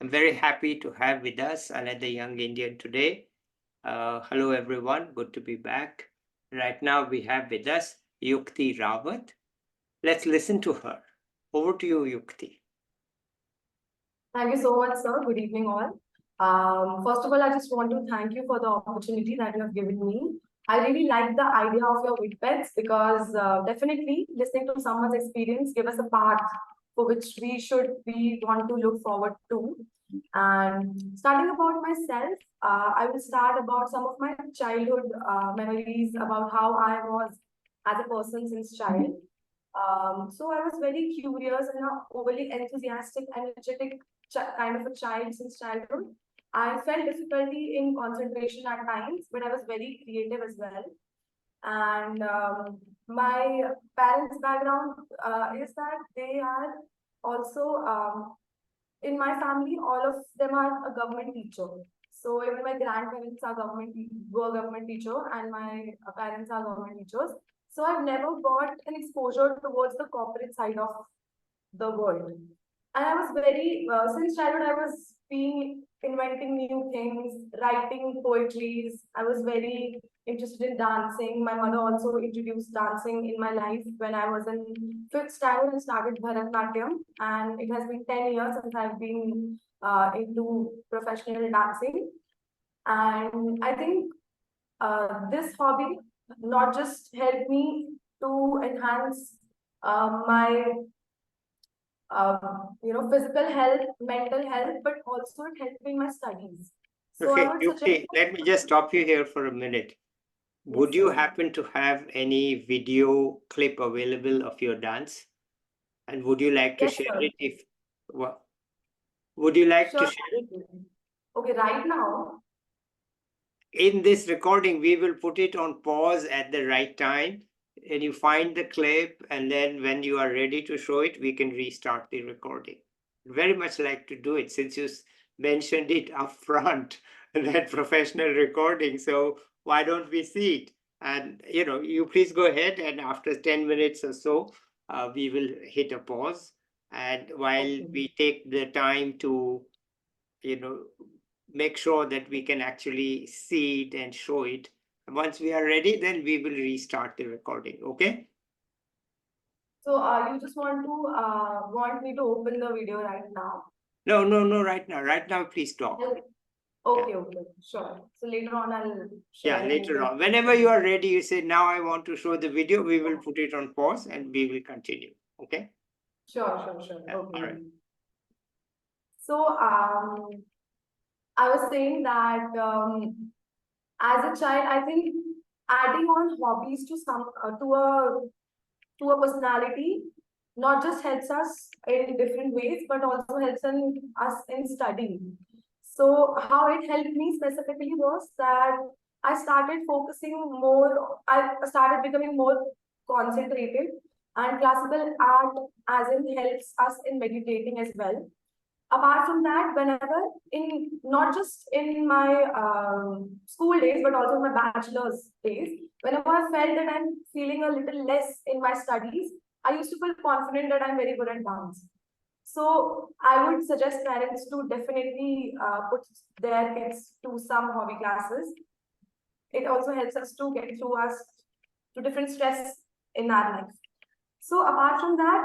I'm very happy to have with us another young Indian today. Hello, everyone. Good to be back. Right now, we have with us Yukti Rawat. Let's listen to her. Over to you, Yukti. Thank you so much, sir. Good evening, all. First of all, I just want to thank you for the opportunity that you have given me. I really like the idea of your Vidpeds because definitely listening to someone's experience give us a path for which we want to look forward to. And starting about myself, I will start about some of my childhood memories about how I was as a person since child. So I was very curious and a overly enthusiastic, energetic kind of a child since childhood. I felt difficulty in concentration at times, but I was very creative as well. And my parents' background is that they are also in my family. All of them are a government teacher. So even my grandparents are were government teacher, and my parents are government teachers. So I've never got an exposure towards the corporate side of the world. And I was very, since childhood, I was being inventing new things, writing poetries. I was very interested in dancing. My mother also introduced dancing in my life when I was in fifth standard and started Bharatanatyam. And it has been 10 years since I've been into professional dancing. And I think this hobby not just helped me to enhance my physical health, mental health, but also it helped me in my studies. So I Okay, would suggest. Yukti, let me just stop you here for a minute. Would Yes, you sir. happen to have any video clip available of your dance? And would you like to Yes, share sir. it if what would you like to Sure. share it? Okay, right now. In this recording, we will put it on pause at the right time, and you find the clip, and then when you are ready to show it, we can restart the recording. Very much like to do it since you mentioned it up front, that professional recording. So why don't we see it? And you please go ahead, and after 10 minutes or so, we will hit a pause. And while Okay. we take the time to you know make sure that we can actually see it and show it. Once we are ready, then we will restart the recording. Okay? So you just want me to open the video right now? No, no, no, right now. Right now, please talk. Okay, Yeah. okay, sure. So later on I'll Yeah, share later anything. on. Whenever you are ready, you say, now I want to show the video, we will put it on pause and we will continue. Okay? Sure. Yeah. All Okay. right. So I was saying that as a child, I think adding on hobbies to a personality not just helps us in different ways, but also helps us in studying. So how it helped me specifically was that I started focusing more. I started becoming more concentrated, and classical art, as in, helps us in meditating as well. Apart from that, whenever in not just in my school days, but also in my bachelor's days, whenever I felt that I'm feeling a little less in my studies, I used to feel confident that I'm very good at dance. So I would suggest parents to definitely put their kids to some hobby classes. It also helps us to get through us to different stress in our life. So apart from that,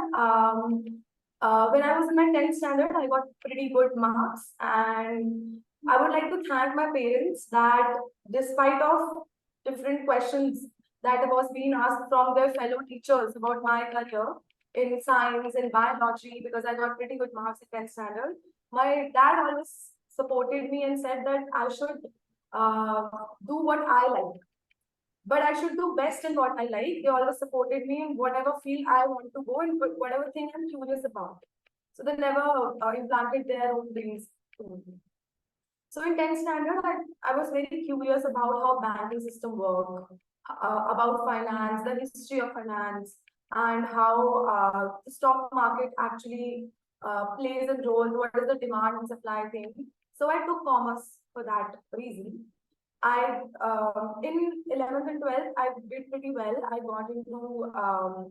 when I was in my 10th standard, I got pretty good marks, and I would like to thank my parents that despite of different questions that was being asked from their fellow teachers about my career in science and biology, because I got pretty good marks in 10th standard, my dad always supported me and said that I should uh, do what I like, but I should do best in what I like. They always supported me in whatever field I want to go and whatever thing I'm curious about. So they never implanted their own dreams to me. So in 10th standard, I was very curious about how banking system work, about finance, the history of finance, and how the stock market actually plays a role. What is the demand and supply thing? So I took commerce for that reason. I in 11th and 12th, I did pretty well. I got into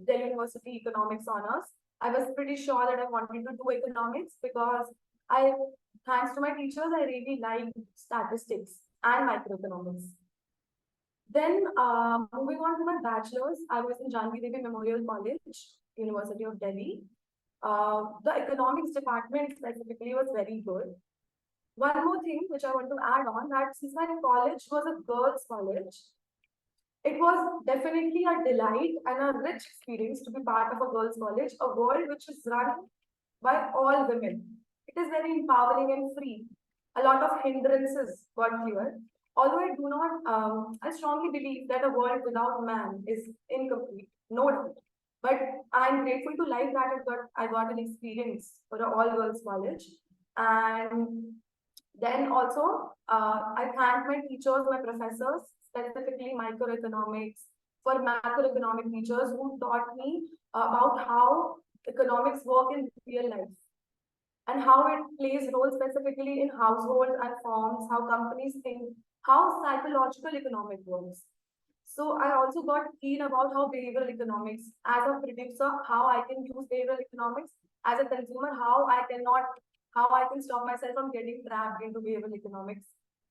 Delhi University Economics honors. I was pretty sure that I wanted to do economics because I thanks to my teachers, I really liked statistics and microeconomics. Then, moving on to my bachelor's, I was in Janvi Devi Memorial College, University of Delhi. The economics department specifically was very good. One more thing which I want to add on, that since my college was a girls' college, it was definitely a delight and a rich experience to be part of a girls' college, a world which is run by all women. It is very empowering and free. A lot of hindrances got cleared. Although I do not, I strongly believe that a world without man is incomplete, no doubt. But I'm grateful to life that I got an experience for an all girls college. And then also, I thank my teachers, my professors, specifically microeconomics, for macroeconomic teachers who taught me about how economics work in real life and how it plays role specifically in households and firms, how companies think, how psychological economic works. So I also got keen about how behavioral economics, as a producer, how I can use behavioral economics, as a consumer, how I can stop myself from getting trapped into behavioral economics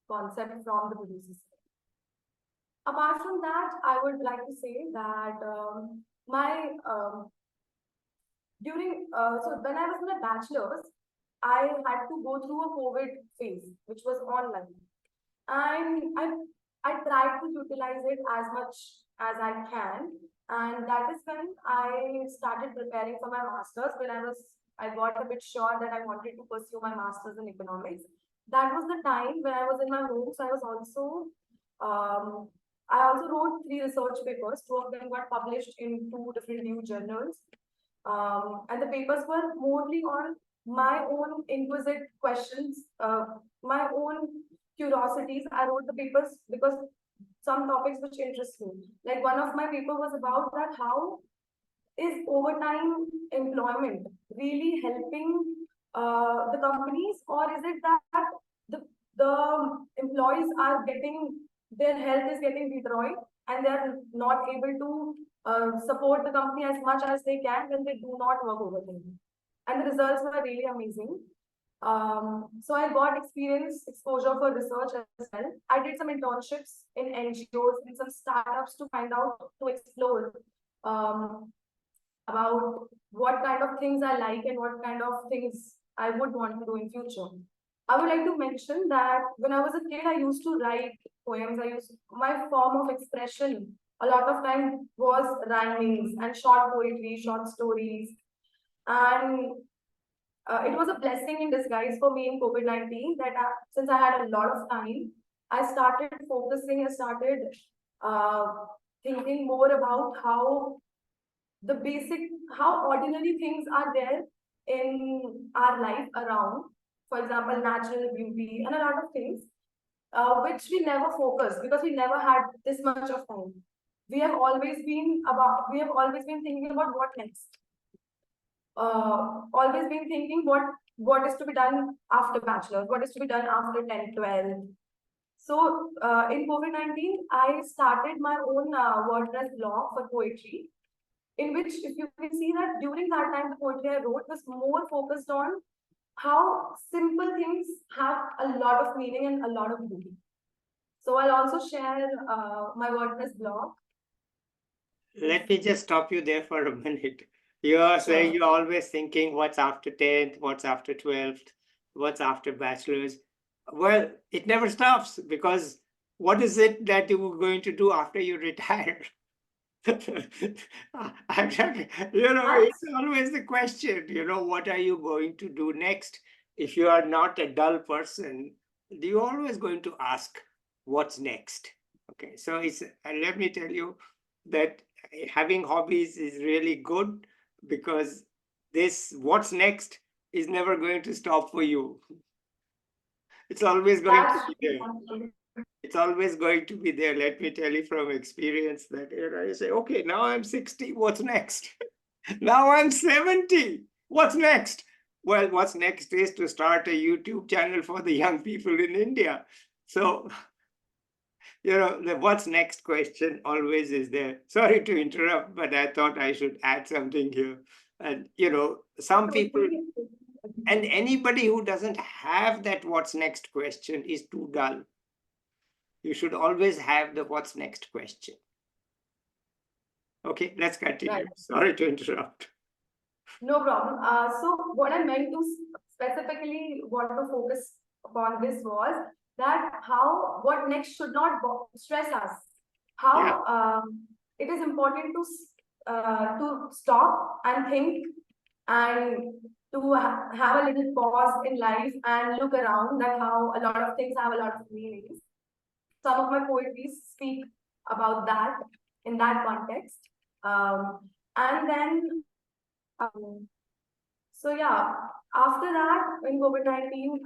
concept from the producer side. Apart from that, I would like to say that my during so when I was in my bachelor's, I had to go through a COVID phase, which was online, and I tried to utilize it as much as I can, and that is when I started preparing for my masters. When I got a bit sure that I wanted to pursue my masters in economics. That was the time when I was in my home, so um, I also wrote 3 research papers. 2 of them got published in 2 different new journals, and the papers were mostly on my own inquisitive questions, my own curiosities. I wrote the papers because some topics which interest me. Like one of my paper was about that how is overtime employment really helping the companies, or is it that the employees are getting their health is getting destroyed and they are not able to support the company as much as they can when they do not work overtime. And the results were really amazing. So I got exposure for research as well. I did some internships in NGOs, in some startups to find out, to explore um, about what kind of things I like and what kind of things I would want to do in future. I would like to mention that when I was a kid, I used to write poems. I used my form of expression. A lot of time was rhymings and short poetry, short stories, and it was a blessing in disguise for me in COVID-19 that since I had a lot of time, I started focusing. I started uh, thinking more about the basic, how ordinary things are there in our life around. For example, natural beauty and a lot of things which we never focus because we never had this much of time. We have always been thinking about what next. Always been thinking what is to be done after bachelor's, what is to be done after 10, 12. So in COVID-19, I started my own WordPress blog for poetry, in which, if you can see that during that time, the poetry I wrote was more focused on how simple things have a lot of meaning and a lot of beauty. So I'll also share my WordPress blog. Let me just stop you there for a minute. You are saying you're always thinking what's after 10th, what's after 12th, what's after bachelor's. Well, it never stops because what is it that you're going to do after you retire? I'm talking, it's always the question, what are you going to do next? If you are not a dull person, you're always going to ask, what's next? Okay, so let me tell you that having hobbies is really good because this what's next is never going to stop for you. It's always going to be there. It's always going to be there. Let me tell you from experience that you say, okay, now I'm 60, what's next? Now I'm 70, what's next? Well, what's next is to start a YouTube channel for the young people in India. So, the what's next question always is there. Sorry to interrupt, but I thought I should add something here. And, some people, And anybody who doesn't have that what's next question is too dull. You should always have the what's next question. Okay, let's continue. Right. Sorry to interrupt. No problem. So what I meant to specifically want to focus upon this was that what next should not stress us. How it is important to stop and think and to have a little pause in life and look around that how a lot of things have a lot of meanings. Some of my poetries speak about that in that context. And then so yeah, after that, in COVID-19,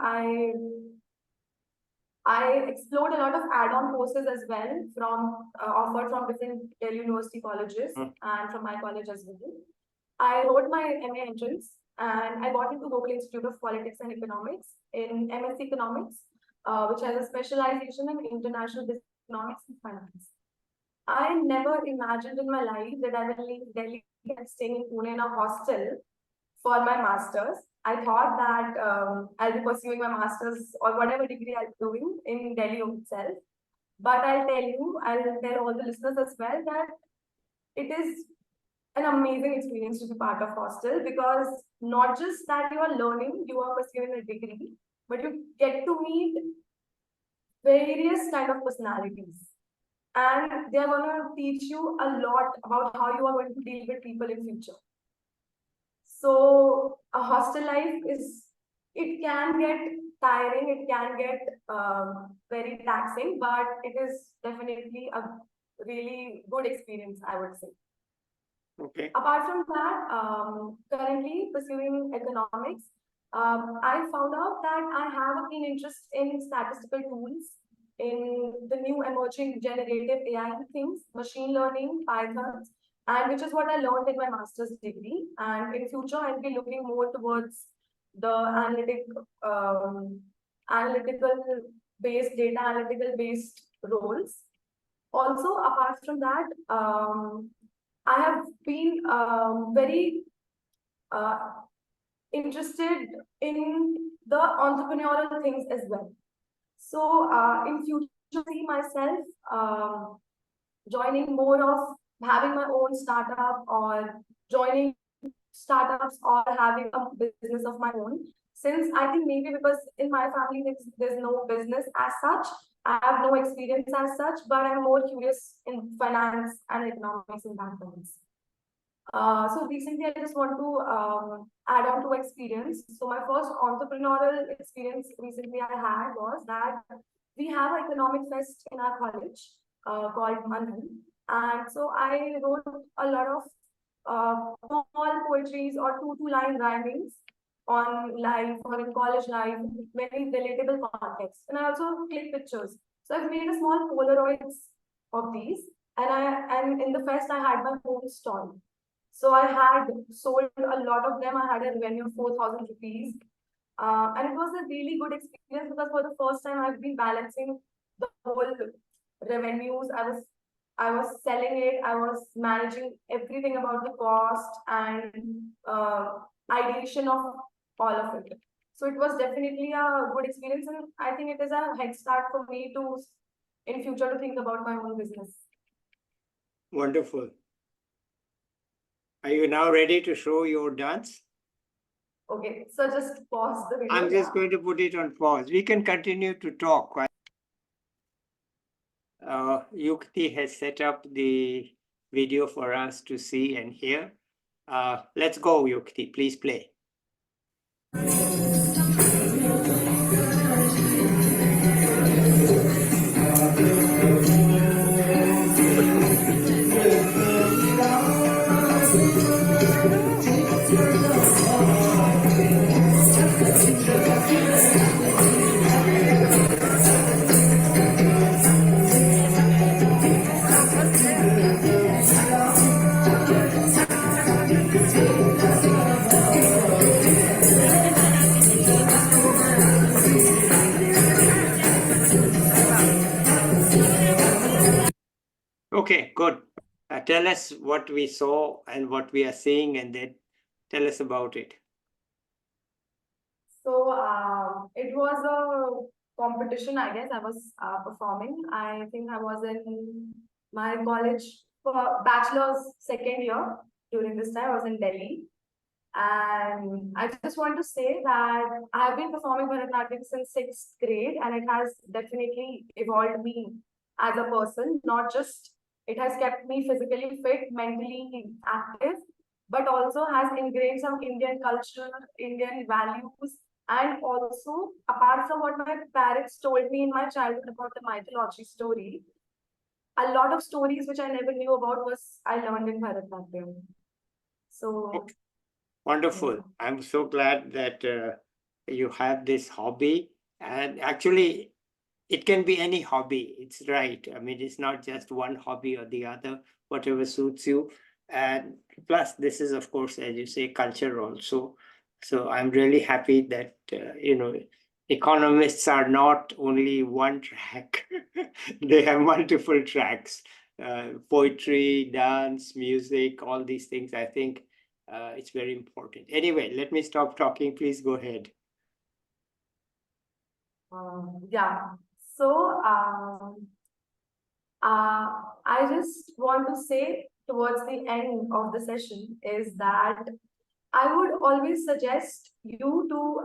I explored a lot of add-on courses as well from offered from different Delhi University colleges and from my college as well. I wrote my MA entrance and I got into Local Institute of Politics and Economics in MSc Economics, which has a specialization in international business economics and finance. I never imagined in my life that I will leave Delhi and staying in Pune in a hostel for my master's. I thought that I'll be pursuing my master's or whatever degree I'll be doing in Delhi itself. But I'll tell all the listeners as well that it is an amazing experience to be part of hostel because not just that you are learning, you are pursuing a degree, but you get to meet various kind of personalities. And they are going to teach you a lot about how you are going to deal with people in future. So a hostel life it can get tiring, it can get very taxing, but it is definitely a really good experience, I would say. Okay. Apart from that, currently pursuing economics, I found out that I have a keen interest in statistical tools, in the new emerging generative AI things, machine learning, Python, and which is what I learned in my master's degree. And in future, I'll be looking more towards the analytical based data, analytical based roles. Also, apart from that, I have been very interested in the entrepreneurial things as well. So in future, I see myself joining more of having my own startup or joining startups or having a business of my own. Since I think maybe because in my family there's no business as such, I have no experience as such, but I'm more curious in finance and economics in that sense. So recently, I just want to add on to experience. So my first entrepreneurial experience recently I had was that we have an economic fest in our college called Manhan. And so I wrote a lot of small poetries or two-line rhymings on life or in college life, very relatable context. And I also click pictures. So I've made a small Polaroids of these. And in the fest, I had my own stall. So I had sold a lot of them. I had a revenue of 4,000 rupees. And it was a really good experience because for the first time I've been balancing the whole revenues. I was selling it. I was managing everything about the cost and ideation of all of it. So it was definitely a good experience, and I think it is a head start for me to, in future, to think about my own business. Wonderful. Are you now ready to show your dance? Okay, so just pause the video. I'm just going to put it on pause. We can continue to talk. Yukti has set up the video for us to see and hear. Let's go, Yukti. Please play. Okay, good. Tell us what we saw and what we are seeing, and then tell us about it. So it was a competition, I guess. I was performing. I think I was in my college for bachelor's second year. During this time, I was in Delhi. And I just want to say that I have been performing Bharatanatyam since sixth grade, and it has definitely evolved me as a person. Not just it has kept me physically fit, mentally active, but also has ingrained some Indian culture, Indian values, and also apart from what my parents told me in my childhood about the mythology story, a lot of stories which I never knew about was I learned in Bharatanatyam. So Wonderful. yeah. I'm so glad that you have this hobby. And actually, it can be any hobby. It's right. I mean, it's not just one hobby or the other, whatever suits you. And plus, this is, of course, as you say, culture also. So I'm really happy that, economists are not only one track, they have multiple tracks. Poetry, dance, music, all these things. I think it's very important. Anyway, let me stop talking. Please go ahead. Yeah. So, I just want to say towards the end of the session is that I would always suggest you to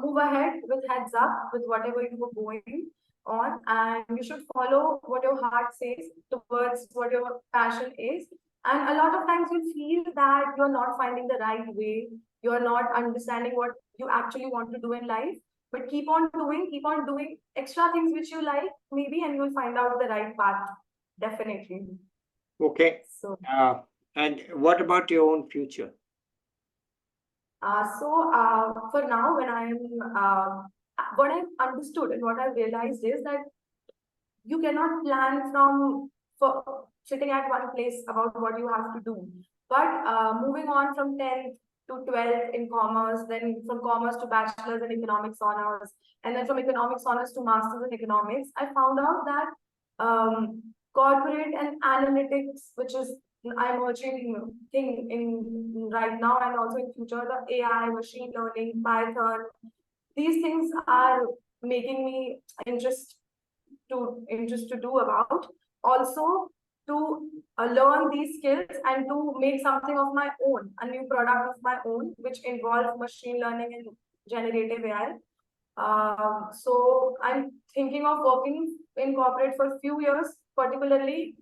move ahead with heads up with whatever you are going on, and you should follow what your heart says towards what your passion is. And a lot of times you feel that you're not finding the right way, you're not understanding what you actually want to do in life. But keep on doing extra things which you like, maybe, and you'll find out the right path, definitely. Okay. So. And what about your own future? For now, what I've understood and what I've realized is that you cannot plan from for sitting at one place about what you have to do. But moving on from 10th to 12th in commerce, then from commerce to bachelor's in economics honors, and then from economics honors to master's in economics, I found out that corporate and analytics, which is an emerging thing in right now and also in future, the AI, machine learning, Python, these things are making me interest to do about. Also to learn these skills and to make something of my own, a new product of my own, which involves machine learning and generative AI. So I'm thinking of working in corporate for a few years, particularly,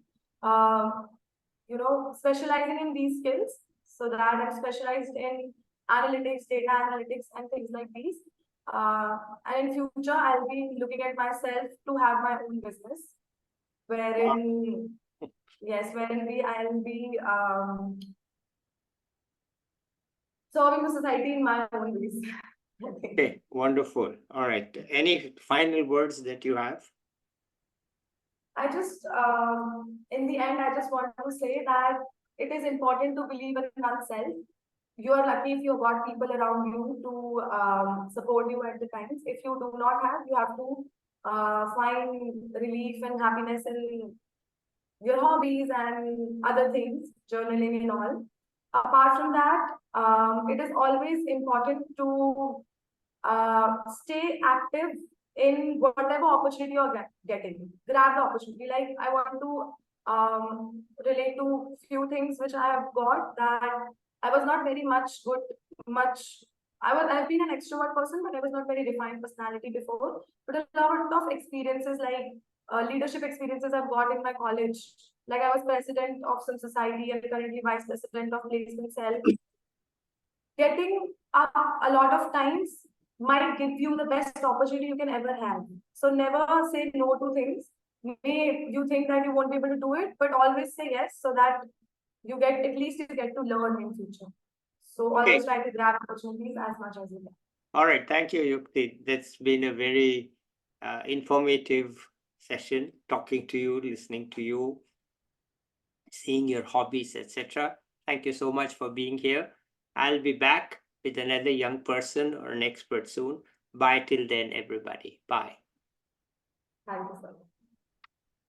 specializing in these skills so that I'm specialized in analytics, data analytics, and things like these. And in future, I'll be looking at myself to have my own business, wherein, yes, I'll be serving the society in my own ways. Okay, wonderful. All right. Any final words that you have? I just, in the end, I just want to say that it is important to believe in oneself. You are lucky if you've got people around you to support you at the times. If you do not have, you have to find relief and happiness in your hobbies and other things, journaling and all. Apart from that, it is always important to stay active in whatever opportunity you're getting. Grab the opportunity. Like I want to relate to few things which I have got that I was not very much. I've been an extrovert person, but I was not very defined personality before. But a lot of experiences like leadership experiences I've got in my college. Like I was president of some society and currently vice president of placement cell. Getting up a lot of times might give you the best opportunity you can ever have. So never say no to things. May you think that you won't be able to do it, but always say yes so that at least you get to learn in future. So Okay. always try to grab opportunities as much as you can. All right. Thank you, Yukti. That's been a very informative session, talking to you, listening to you, seeing your hobbies, etc. Thank you so much for being here. I'll be back with another young person or an expert soon. Bye till then, everybody. Bye. Thank you, sir.